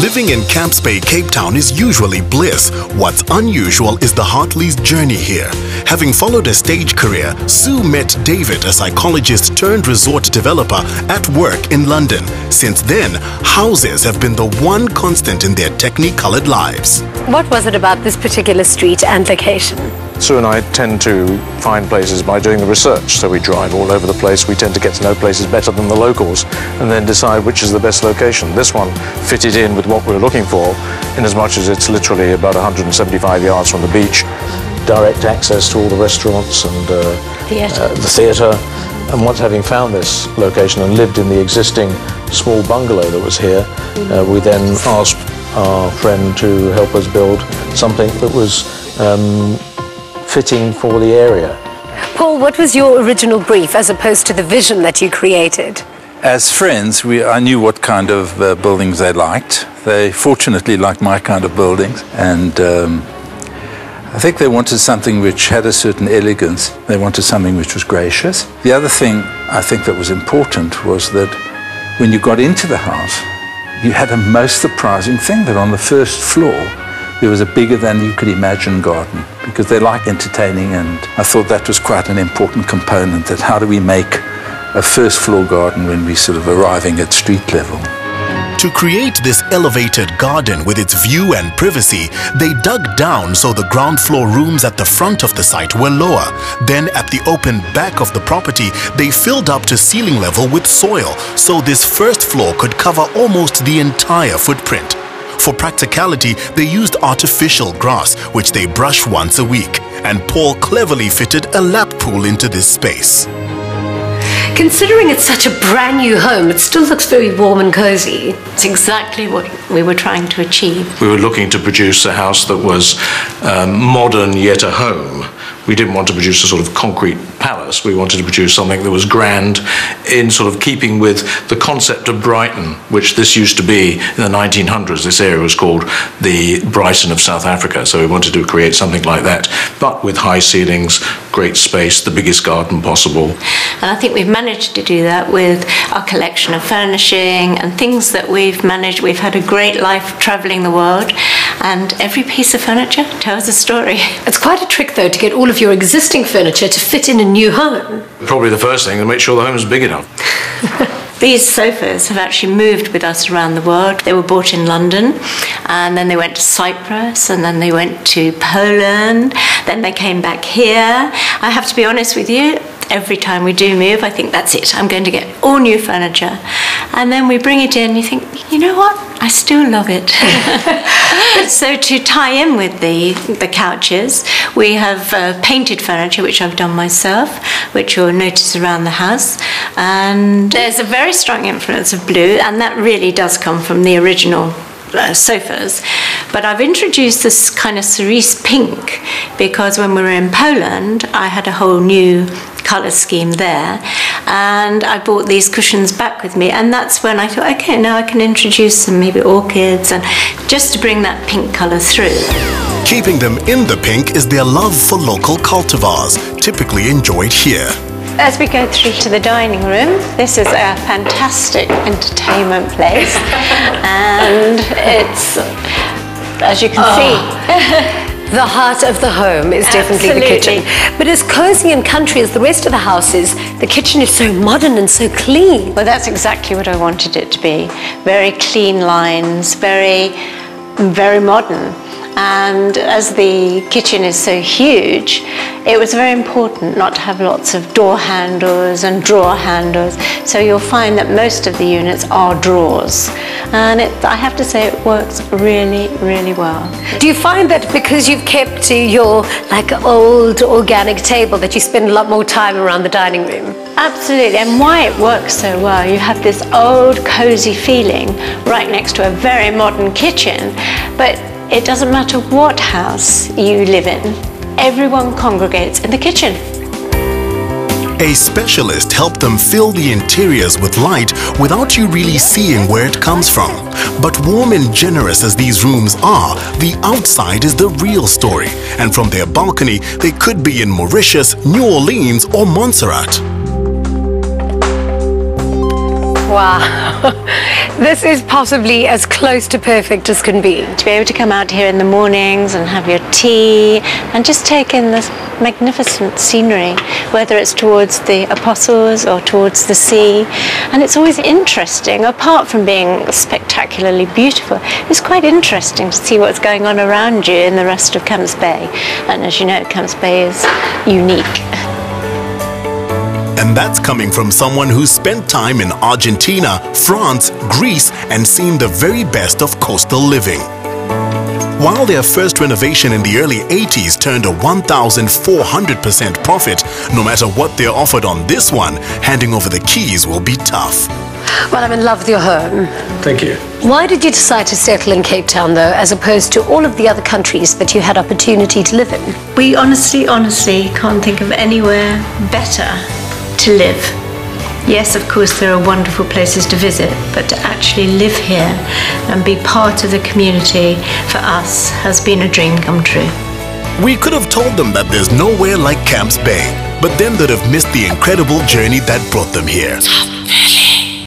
Living in Camps Bay, Cape Town is usually bliss. What's unusual is the Hartleys' journey here. Having followed a stage career, Sue met David, a psychologist turned resort developer, at work in London. Since then, houses have been the one constant in their technicolored lives. What was it about this particular street and location? Sue and I tend to find places by doing the research, so we drive all over the place. We tend to get to know places better than the locals and then decide which is the best location. This one fitted in with what we were looking for, in as much as it's literally about 175 yards from the beach, direct access to all the restaurants and the theatre. And once having found this location and lived in the existing small bungalow that was here, we then asked our friend to help us build something that was fitting for the area. Paul, what was your original brief as opposed to the vision that you created? As friends, I knew what kind of buildings they liked. They fortunately liked my kind of buildings, and I think they wanted something which had a certain elegance. They wanted something which was gracious. The other thing I think that was important was that when you got into the house, you had a most surprising thing, that on the first floor there was a bigger than you could imagine garden, because they like entertaining, and I thought that was quite an important component, that how do we make a first floor garden when we're sort of arriving at street level. To create this elevated garden with its view and privacy, they dug down so the ground floor rooms at the front of the site were lower. Then at the open back of the property, they filled up to ceiling level with soil, so this first floor could cover almost the entire footprint. For practicality, they used artificial grass, which they brush once a week, and Paul cleverly fitted a lap pool into this space. Considering it's such a brand new home, it still looks very warm and cozy. It's exactly what we were trying to achieve. We were looking to produce a house that was modern yet a home. We didn't want to produce a sort of concrete palace. We wanted to produce something that was grand, in sort of keeping with the concept of Brighton, which this used to be in the 1900s. This area was called the Brighton of South Africa. So we wanted to create something like that, but with high ceilings, great space, the biggest garden possible. And I think we've managed to do that with our collection of furnishing and things that we've managed. We've had a great life travelling the world, and every piece of furniture tells a story. It's quite a trick, though, to get all of your existing furniture to fit in a new home. Probably the first thing, to make sure the home is big enough. These sofas have actually moved with us around the world. They were bought in London, and then they went to Cyprus, and then they went to Poland, then they came back here. I have to be honest with you, every time we do move, I think that's it. I'm going to get all new furniture. And then we bring it in, and you think, you know what? I still love it. So to tie in with the couches, we have painted furniture, which I've done myself, which you'll notice around the house. And there's a very strong influence of blue, and that really does come from the original sofas. But I've introduced this kind of cerise pink because when we were in Poland, I had a whole new colour scheme there, and I brought these cushions back with me, and that's when I thought, okay, now I can introduce some maybe orchids, and just to bring that pink colour through. Keeping them in the pink is their love for local cultivars, typically enjoyed here. As we go through to the dining room, this is a fantastic entertainment place, and it's, as you can see, the heart of the home is definitely the kitchen. But as cozy and country as the rest of the house is, the kitchen is so modern and so clean. Well, that's exactly what I wanted it to be. Very clean lines, very modern. And as the kitchen is so huge, it was very important not to have lots of door handles and drawer handles. So you'll find that most of the units are drawers. And I have to say, it works really, really well. Do you find that because you've kept to your old organic table that you spend a lot more time around the dining room? Absolutely, and why it works so well, you have this old cozy feeling right next to a very modern kitchen, but it doesn't matter what house you live in, everyone congregates in the kitchen. A specialist helped them fill the interiors with light without you really seeing where it comes from. But warm and generous as these rooms are, the outside is the real story. And from their balcony, they could be in Mauritius, New Orleans, or Montserrat. Wow. This is possibly as close to perfect as can be. To be able to come out here in the mornings and have your tea and just take in this magnificent scenery, whether it's towards the Apostles or towards the sea. And it's always interesting, apart from being spectacularly beautiful, it's quite interesting to see what's going on around you in the rest of Camps Bay. And as you know, Camps Bay is unique. And that's coming from someone who's spent time in Argentina, France, Greece, and seen the very best of coastal living. While their first renovation in the early 80s turned a 1,400% profit, no matter what they're offered on this one, handing over the keys will be tough. Well, I'm in love with your home. Thank you. Why did you decide to settle in Cape Town, though, as opposed to all of the other countries that you had opportunity to live in? We honestly can't think of anywhere better to live. Yes, of course, there are wonderful places to visit, but to actually live here and be part of the community for us has been a dream come true. We could have told them that there's nowhere like Camps Bay, but then they'd have missed the incredible journey that brought them here.